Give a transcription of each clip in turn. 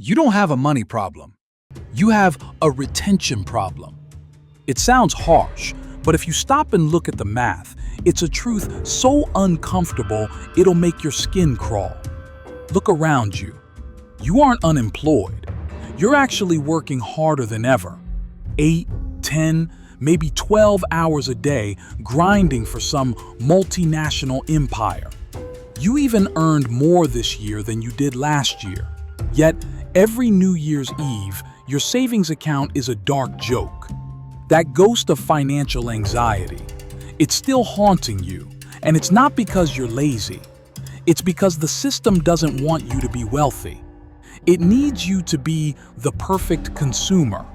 You don't have a money problem. You have a retention problem. It sounds harsh, but if you stop and look at the math, it's a truth so uncomfortable it'll make your skin crawl. Look around you. You aren't unemployed. You're actually working harder than ever. 8, 10, maybe 12 hours a day grinding for some multinational empire. You even earned more this year than you did last year. Yet, every New Year's Eve, your savings account is a dark joke. That ghost of financial anxiety. It's still haunting you, and it's not because you're lazy. It's because the system doesn't want you to be wealthy. It needs you to be the perfect consumer.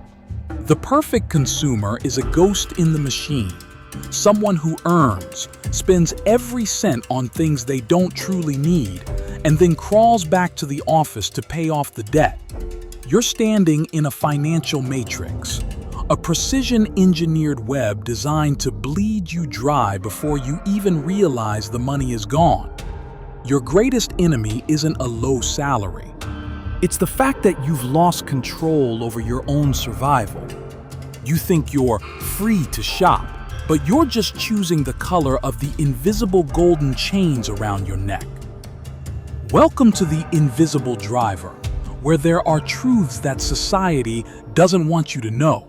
The perfect consumer is a ghost in the machine, someone who earns, spends every cent on things they don't truly need, and then crawls back to the office to pay off the debt. You're standing in a financial matrix, a precision-engineered web designed to bleed you dry before you even realize the money is gone. Your greatest enemy isn't a low salary. It's the fact that you've lost control over your own survival. You think you're free to shop, but you're just choosing the color of the invisible golden chains around your neck. Welcome to the invisible driver, where there are truths that society doesn't want you to know.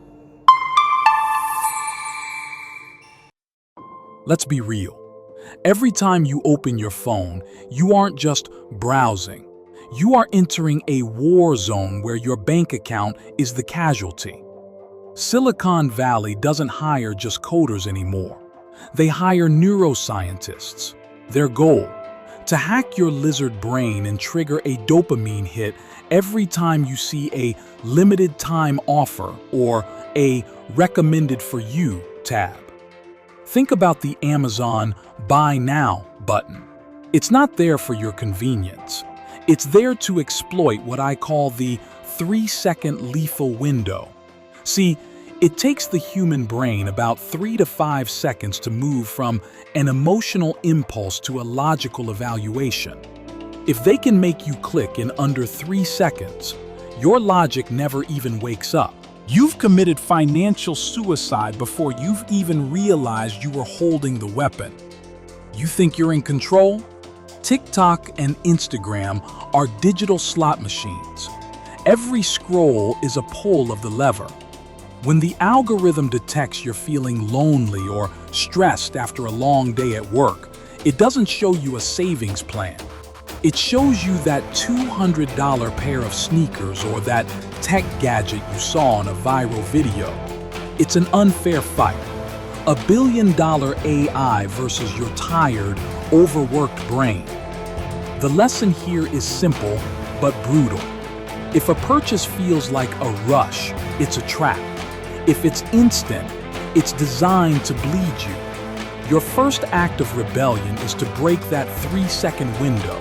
Let's be real. Every time you open your phone, you aren't just browsing. You are entering a war zone where your bank account is the casualty. Silicon Valley doesn't hire just coders anymore. They hire neuroscientists. Their goal: to hack your lizard brain and trigger a dopamine hit every time you see a limited time offer or a recommended for you tab. Think about the Amazon Buy Now button. It's not there for your convenience. It's there to exploit what I call the 3-second lethal window. See, it takes the human brain about 3 to 5 seconds to move from an emotional impulse to a logical evaluation. If they can make you click in under 3 seconds, your logic never even wakes up. You've committed financial suicide before you've even realized you were holding the weapon. You think you're in control? TikTok and Instagram are digital slot machines. Every scroll is a pull of the lever. When the algorithm detects you're feeling lonely or stressed after a long day at work, it doesn't show you a savings plan. It shows you that $200 pair of sneakers or that tech gadget you saw in a viral video. It's an unfair fight. $1 billion AI versus your tired, overworked brain. The lesson here is simple but brutal. If a purchase feels like a rush, it's a trap. If it's instant, it's designed to bleed you. Your first act of rebellion is to break that 3-second window.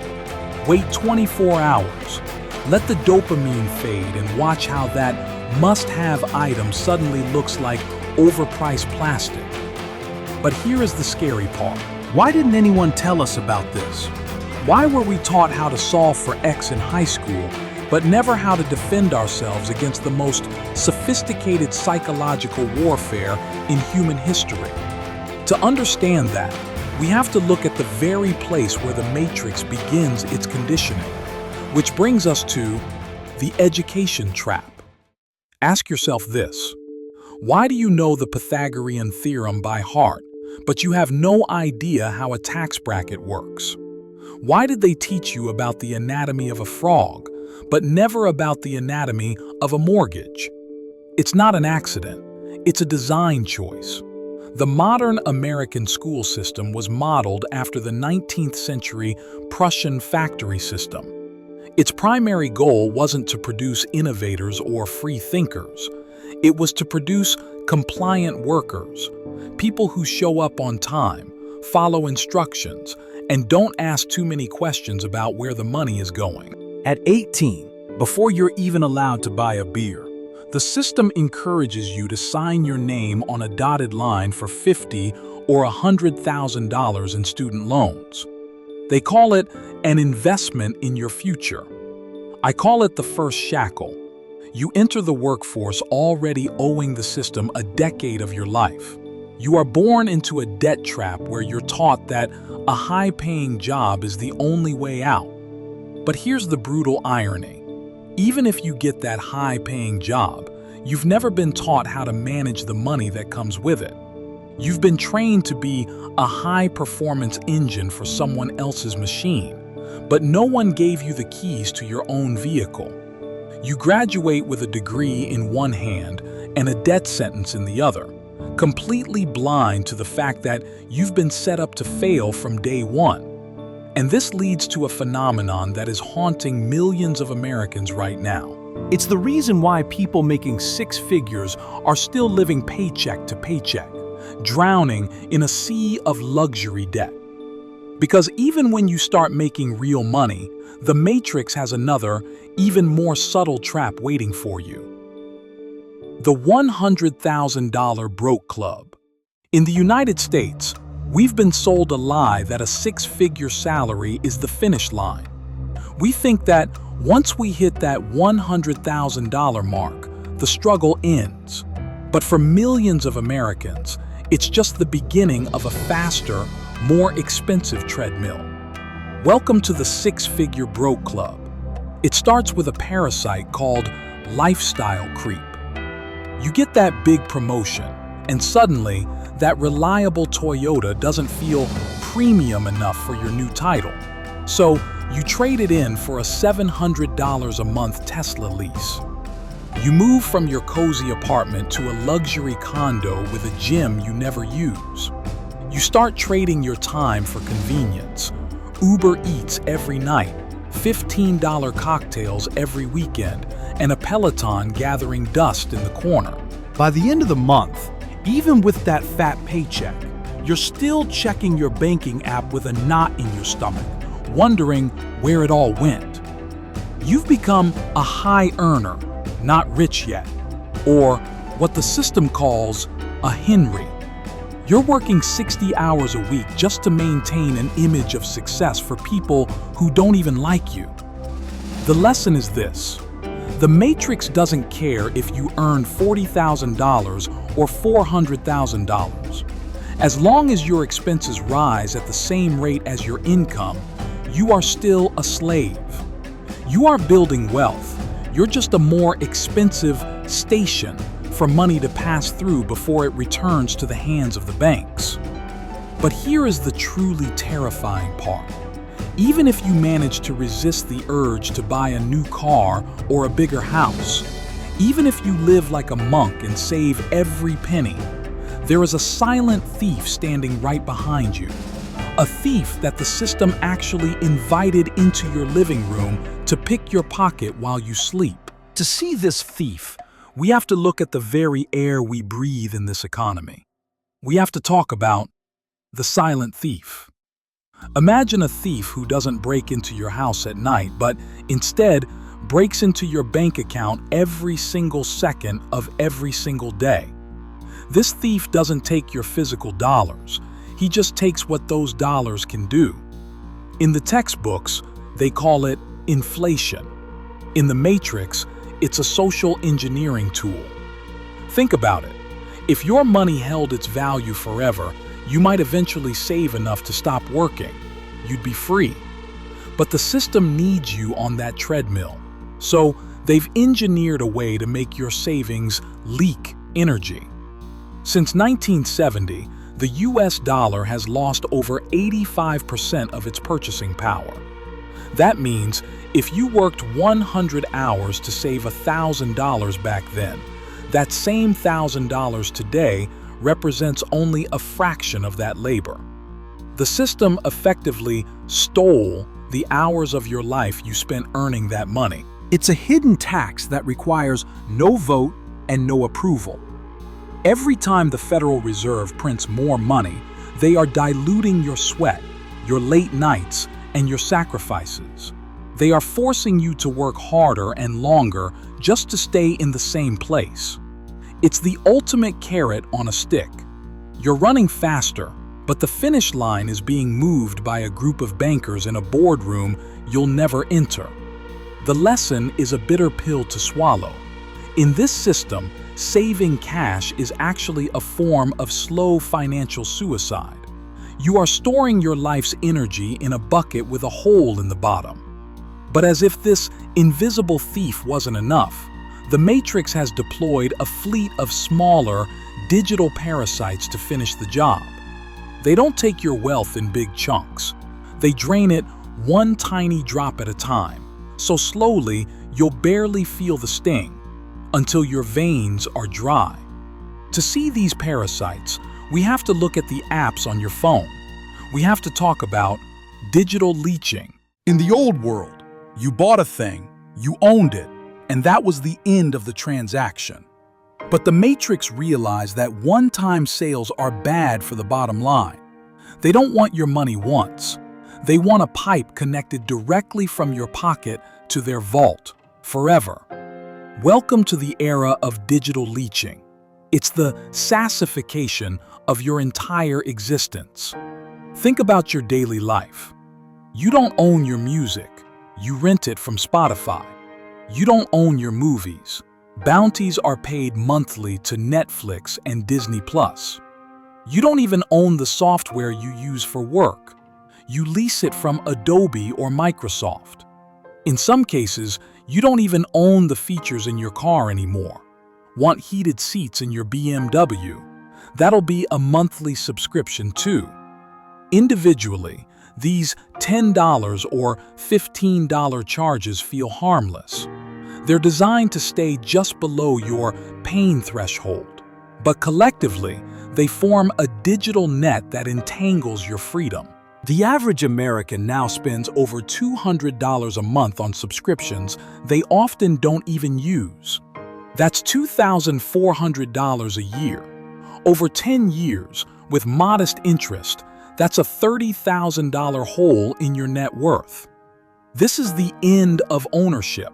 Wait 24 hours. Let the dopamine fade and watch how that must-have item suddenly looks like overpriced plastic. But here is the scary part. Why didn't anyone tell us about this? Why were we taught how to solve for X in high school, but never how to defend ourselves against the most sophisticated psychological warfare in human history? To understand that, we have to look at the very place where the Matrix begins its conditioning, which brings us to the education trap. Ask yourself this: why do you know the Pythagorean theorem by heart, but you have no idea how a tax bracket works? Why did they teach you about the anatomy of a frog, but never about the anatomy of a mortgage? It's not an accident. It's a design choice. The modern American school system was modeled after the 19th century Prussian factory system. Its primary goal wasn't to produce innovators or free thinkers. It was to produce compliant workers, people who show up on time, follow instructions, and don't ask too many questions about where the money is going. At 18, before you're even allowed to buy a beer, the system encourages you to sign your name on a dotted line for $50,000 or $100,000 in student loans. They call it an investment in your future. I call it the first shackle. You enter the workforce already owing the system a decade of your life. You are born into a debt trap where you're taught that a high-paying job is the only way out. But here's the brutal irony. Even if you get that high-paying job, you've never been taught how to manage the money that comes with it. You've been trained to be a high-performance engine for someone else's machine, but no one gave you the keys to your own vehicle. You graduate with a degree in one hand and a death sentence in the other, completely blind to the fact that you've been set up to fail from day one. And this leads to a phenomenon that is haunting millions of Americans right now. It's the reason why people making six figures are still living paycheck to paycheck, drowning in a sea of luxury debt. Because even when you start making real money, the Matrix has another, even more subtle trap waiting for you. The $100,000 broke club. In the United States, we've been sold a lie that a six-figure salary is the finish line. We think that once we hit that $100,000 mark, the struggle ends. But for millions of Americans, it's just the beginning of a faster, more expensive treadmill. Welcome to the six-figure broke club. It starts with a parasite called lifestyle creep. You get that big promotion, and suddenly, that reliable Toyota doesn't feel premium enough for your new title. So, you trade it in for a $700 a month Tesla lease. You move from your cozy apartment to a luxury condo with a gym you never use. You start trading your time for convenience. Uber Eats every night, $15 cocktails every weekend, and a Peloton gathering dust in the corner. By the end of the month, even with that fat paycheck, you're still checking your banking app with a knot in your stomach, wondering where it all went. You've become a high earner, not rich yet, or what the system calls a Henry. You're working 60 hours a week just to maintain an image of success for people who don't even like you. The lesson is this: the Matrix doesn't care if you earn $40,000 or $400,000. As long as your expenses rise at the same rate as your income, you are still a slave. You are building wealth. You're just a more expensive station for money to pass through before it returns to the hands of the banks. But here is the truly terrifying part. Even if you manage to resist the urge to buy a new car or a bigger house, even if you live like a monk and save every penny, there is a silent thief standing right behind you. A thief that the system actually invited into your living room to pick your pocket while you sleep. To see this thief, we have to look at the very air we breathe in this economy. We have to talk about the silent thief. Imagine a thief who doesn't break into your house at night, but instead breaks into your bank account every single second of every single day. This thief doesn't take your physical dollars. He just takes what those dollars can do. In the textbooks, they call it inflation. In the Matrix, it's a social engineering tool. Think about it. If your money held its value forever, you might eventually save enough to stop working. You'd be free. But the system needs you on that treadmill. So they've engineered a way to make your savings leak energy. Since 1970, the US dollar has lost over 85% of its purchasing power. That means if you worked 100 hours to save $1,000 back then, that same $1,000 today represents only a fraction of that labor. The system effectively stole the hours of your life you spent earning that money. It's a hidden tax that requires no vote and no approval. Every time the Federal Reserve prints more money, they are diluting your sweat, your late nights, and your sacrifices. They are forcing you to work harder and longer just to stay in the same place. It's the ultimate carrot on a stick. You're running faster, but the finish line is being moved by a group of bankers in a boardroom you'll never enter. The lesson is a bitter pill to swallow. In this system, saving cash is actually a form of slow financial suicide. You are storing your life's energy in a bucket with a hole in the bottom. But as if this invisible thief wasn't enough, the Matrix has deployed a fleet of smaller, digital parasites to finish the job. They don't take your wealth in big chunks. They drain it one tiny drop at a time, so slowly you'll barely feel the sting, until your veins are dry. To see these parasites, we have to look at the apps on your phone. We have to talk about digital leeching. In the old world, you bought a thing, you owned it, and that was the end of the transaction. But the Matrix realized that one-time sales are bad for the bottom line. They don't want your money once. They want a pipe connected directly from your pocket to their vault, forever. Welcome to the era of digital leeching. It's the sassification of your entire existence. Think about your daily life. You don't own your music. You rent it from Spotify. You don't own your movies. Bounties are paid monthly to Netflix and Disney+. You don't even own the software you use for work. You lease it from Adobe or Microsoft. In some cases, you don't even own the features in your car anymore. Want heated seats in your BMW? That'll be a monthly subscription too. Individually, these $10 or $15 charges feel harmless. They're designed to stay just below your pain threshold. But collectively, they form a digital net that entangles your freedom. The average American now spends over $200 a month on subscriptions they often don't even use. That's $2,400 a year. Over 10 years, with modest interest, that's a $30,000 hole in your net worth. This is the end of ownership.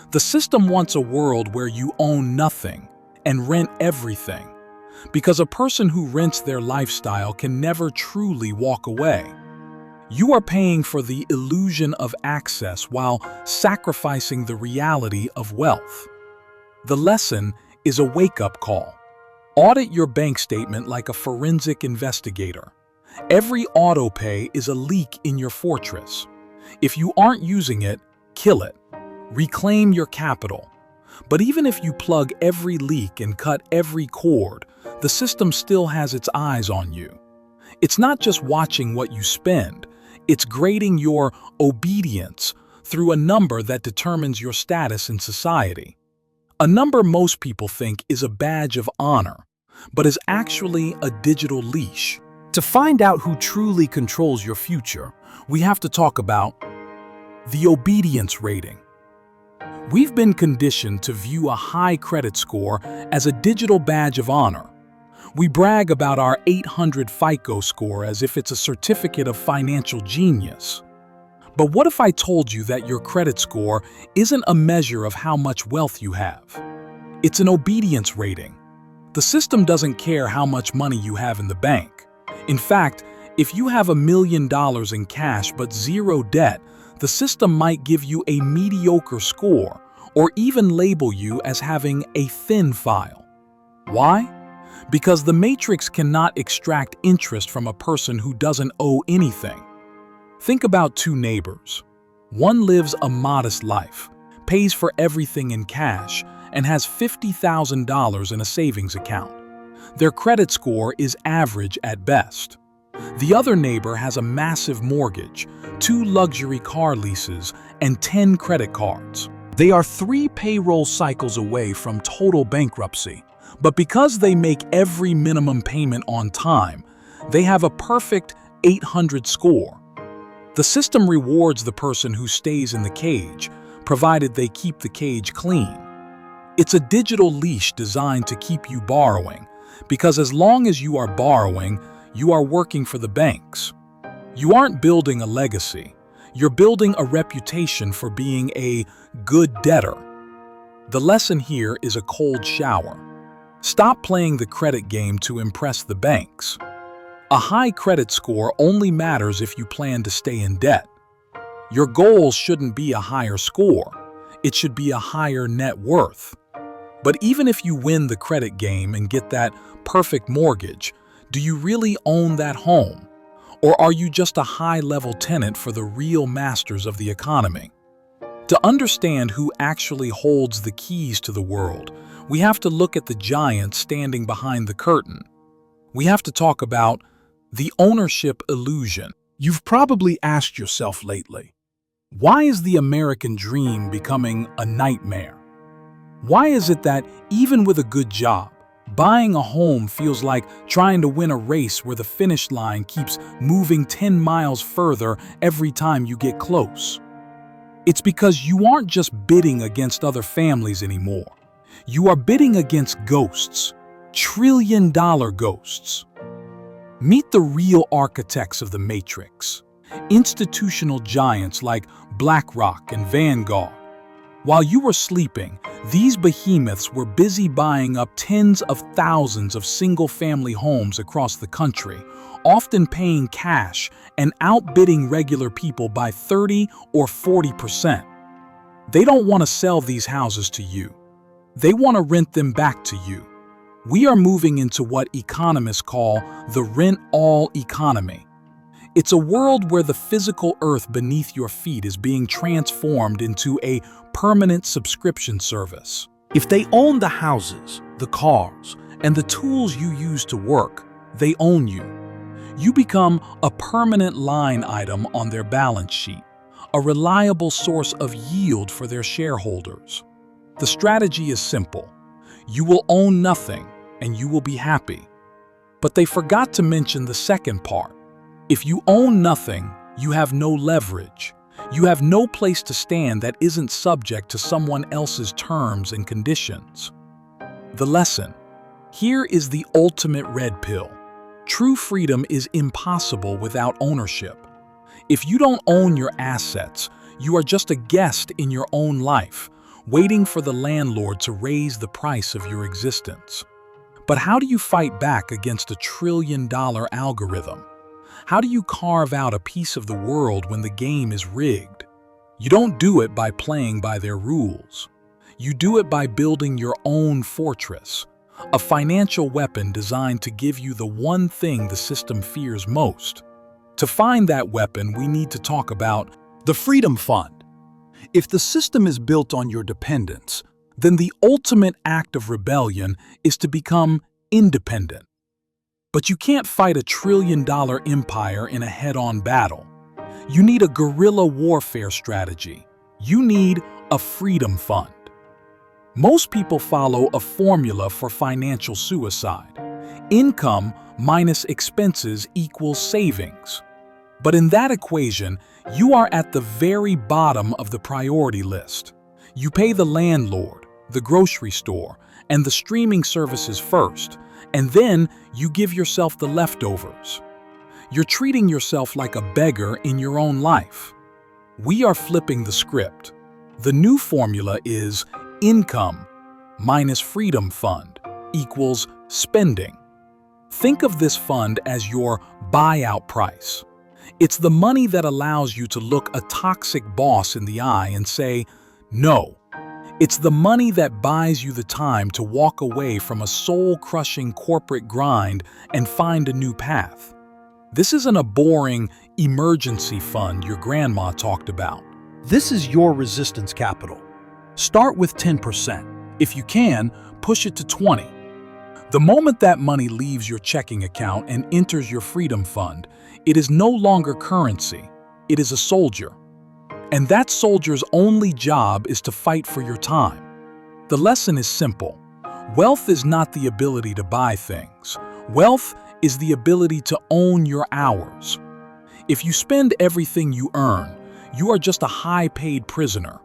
The system wants a world where you own nothing and rent everything, because a person who rents their lifestyle can never truly walk away. You are paying for the illusion of access while sacrificing the reality of wealth. The lesson is a wake-up call. Audit your bank statement like a forensic investigator. Every auto-pay is a leak in your fortress. If you aren't using it, kill it. Reclaim your capital. But even if you plug every leak and cut every cord, the system still has its eyes on you. It's not just watching what you spend, it's grading your obedience through a number that determines your status in society. A number most people think is a badge of honor, but is actually a digital leash. To find out who truly controls your future, we have to talk about the obedience rating. We've been conditioned to view a high credit score as a digital badge of honor. We brag about our 800 FICO score as if it's a certificate of financial genius. But what if I told you that your credit score isn't a measure of how much wealth you have? It's an obedience rating. The system doesn't care how much money you have in the bank. In fact, if you have $1 million in cash but zero debt, the system might give you a mediocre score or even label you as having a thin file. Why? Because the Matrix cannot extract interest from a person who doesn't owe anything. Think about two neighbors. One lives a modest life, pays for everything in cash, and has $50,000 in a savings account. Their credit score is average at best. The other neighbor has a massive mortgage, 2 luxury car leases, and 10 credit cards. They are 3 payroll cycles away from total bankruptcy. But because they make every minimum payment on time, they have a perfect 800 score. The system rewards the person who stays in the cage, provided they keep the cage clean. It's a digital leash designed to keep you borrowing, because as long as you are borrowing, you are working for the banks. You aren't building a legacy. You're building a reputation for being a good debtor. The lesson here is a cold shower. Stop playing the credit game to impress the banks. A high credit score only matters if you plan to stay in debt. Your goal shouldn't be a higher score. It should be a higher net worth. But even if you win the credit game and get that perfect mortgage, do you really own that home? Or are you just a high-level tenant for the real masters of the economy? To understand who actually holds the keys to the world, we have to look at the giant standing behind the curtain. We have to talk about the ownership illusion. You've probably asked yourself lately, why is the American dream becoming a nightmare? Why is it that even with a good job, buying a home feels like trying to win a race where the finish line keeps moving 10 miles further every time you get close? It's because you aren't just bidding against other families anymore. You are bidding against ghosts, trillion-dollar ghosts. Meet the real architects of the Matrix, institutional giants like BlackRock and Vanguard. While you were sleeping, these behemoths were busy buying up tens of thousands of single-family homes across the country, often paying cash and outbidding regular people by 30 or 40%. They don't want to sell these houses to you. They want to rent them back to you. We are moving into what economists call the rent-all economy. It's a world where the physical earth beneath your feet is being transformed into a permanent subscription service. If they own the houses, the cars, and the tools you use to work, they own you. You become a permanent line item on their balance sheet, a reliable source of yield for their shareholders. The strategy is simple. You will own nothing, and you will be happy. But they forgot to mention the second part. If you own nothing, you have no leverage. You have no place to stand that isn't subject to someone else's terms and conditions. The lesson. Here is the ultimate red pill. True freedom is impossible without ownership. If you don't own your assets, you are just a guest in your own life, waiting for the landlord to raise the price of your existence. But how do you fight back against a trillion-dollar algorithm? How do you carve out a piece of the world when the game is rigged? You don't do it by playing by their rules. You do it by building your own fortress, a financial weapon designed to give you the one thing the system fears most. To find that weapon, we need to talk about the Freedom Fund. If the system is built on your dependence, then the ultimate act of rebellion is to become independent. But you can't fight a trillion-dollar empire in a head-on battle. You need a guerrilla warfare strategy. You need a freedom fund. Most people follow a formula for financial suicide. Income minus expenses equals savings. But in that equation, you are at the very bottom of the priority list. You pay the landlord, the grocery store, and the streaming services first, and then you give yourself the leftovers. You're treating yourself like a beggar in your own life. We are flipping the script. The new formula is income minus freedom fund equals spending. Think of this fund as your buyout price. It's the money that allows you to look a toxic boss in the eye and say, no. It's the money that buys you the time to walk away from a soul-crushing corporate grind and find a new path. This isn't a boring emergency fund your grandma talked about. This is your resistance capital. Start with 10%. If you can, push it to 20%. The moment that money leaves your checking account and enters your freedom fund, it is no longer currency. It is a soldier. And that soldier's only job is to fight for your time. The lesson is simple. Wealth is not the ability to buy things. Wealth is the ability to own your hours. If you spend everything you earn, you are just a high-paid prisoner.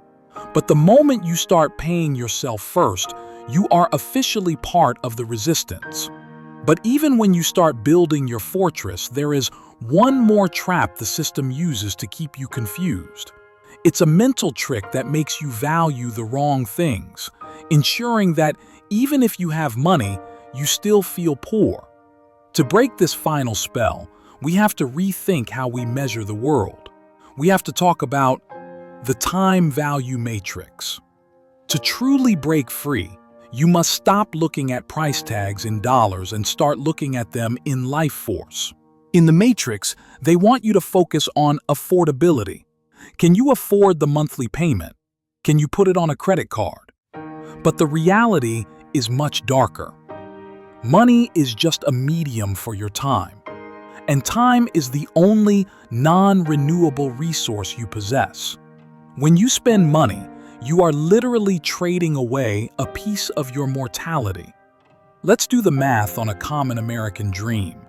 But the moment you start paying yourself first, you are officially part of the resistance. But even when you start building your fortress, there is one more trap the system uses to keep you confused. It's a mental trick that makes you value the wrong things, ensuring that even if you have money, you still feel poor. To break this final spell, we have to rethink how we measure the world. we have to talk about the time value matrix. To truly break free, you must stop looking at price tags in dollars and start looking at them in life force. In the matrix, they want you to focus on affordability. Can you afford the monthly payment? Can you put it on a credit card? But the reality is much darker. Money is just a medium for your time, and time is the only non-renewable resource you possess. When you spend money, you are literally trading away a piece of your mortality. Let's do the math on a common American dream,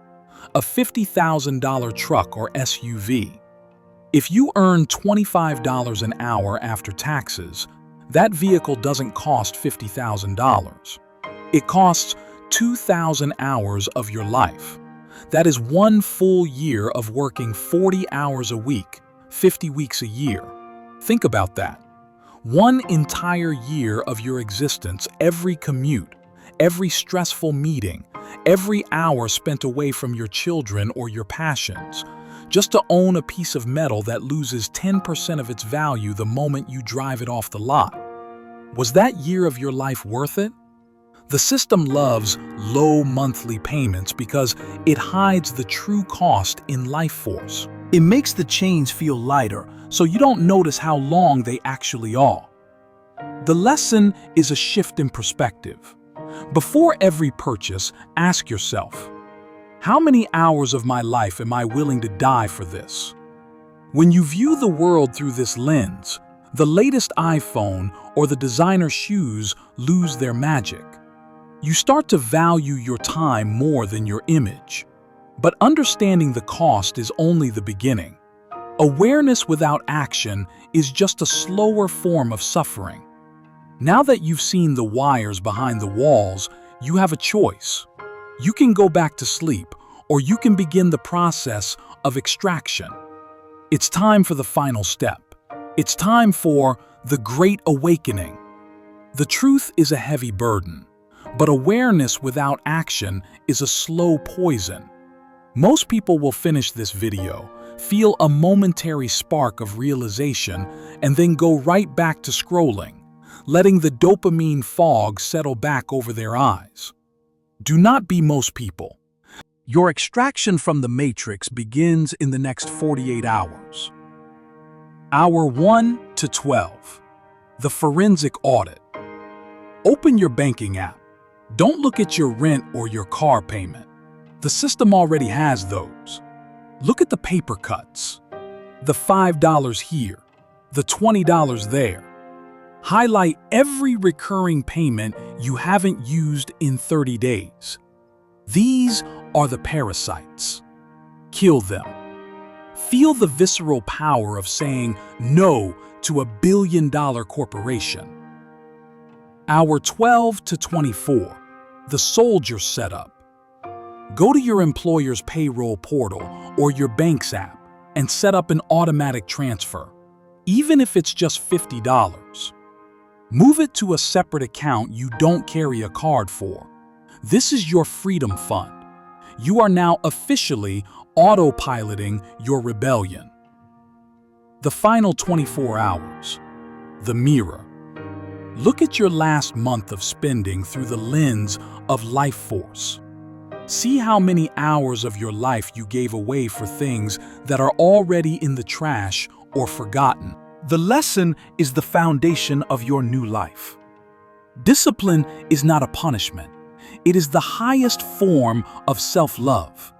a $50,000 truck or SUV. If you earn $25 an hour after taxes, that vehicle doesn't cost $50,000. It costs 2,000 hours of your life. That is 1 full year of working 40 hours a week, 50 weeks a year. Think about that. 1 entire year of your existence, every commute, every stressful meeting, every hour spent away from your children or your passions, just to own a piece of metal that loses 10% of its value the moment you drive it off the lot. Was that year of your life worth it? The system loves low monthly payments because it hides the true cost in life force. It makes the chains feel lighter, so you don't notice how long they actually are. The lesson is a shift in perspective. Before every purchase, ask yourself, how many hours of my life am I willing to die for this? When you view the world through this lens, the latest iPhone or the designer shoes lose their magic. You start to value your time more than your image. But understanding the cost is only the beginning. Awareness without action is just a slower form of suffering. Now that you've seen the wires behind the walls, you have a choice. You can go back to sleep, or you can begin the process of extraction. It's time for the final step. It's time for the Great Awakening. The truth is a heavy burden, but awareness without action is a slow poison. Most people will finish this video, feel a momentary spark of realization, and then go right back to scrolling, letting the dopamine fog settle back over their eyes. Do not be most people. Your extraction from the matrix begins in the next 48 hours. Hour 1 to 12. The forensic audit. Open your banking app. Don't look at your rent or your car payment. The system already has those. Look at the paper cuts. The $5 here, the $20 there. Highlight every recurring payment you haven't used in 30 days. These are the parasites. Kill them. Feel the visceral power of saying no to a billion-dollar corporation. Hour 12 to 24. The soldier setup. Go to your employer's payroll portal or your bank's app and set up an automatic transfer, even if it's just $50. Move it to a separate account you don't carry a card for. This is your freedom fund. You are now officially autopiloting your rebellion. The final 24 hours. The mirror. Look at your last month of spending through the lens of life force. See how many hours of your life you gave away for things that are already in the trash or forgotten. The lesson is the foundation of your new life. Discipline is not a punishment. It is the highest form of self-love.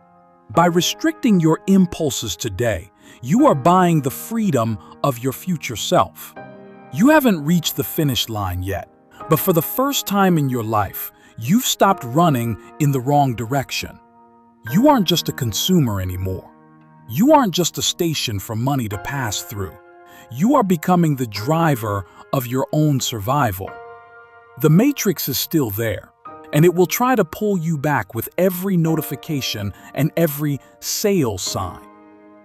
By restricting your impulses today, you are buying the freedom of your future self. You haven't reached the finish line yet, but for the first time in your life, you've stopped running in the wrong direction. You aren't just a consumer anymore. You aren't just a station for money to pass through. You are becoming the driver of your own survival. The matrix is still there, and it will try to pull you back with every notification and every sale sign.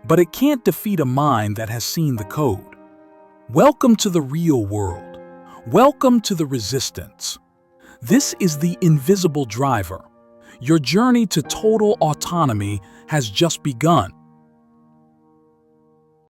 But it can't defeat a mind that has seen the code. Welcome to the real world. Welcome to the resistance. This is the invisible driver. Your journey to total autonomy has just begun.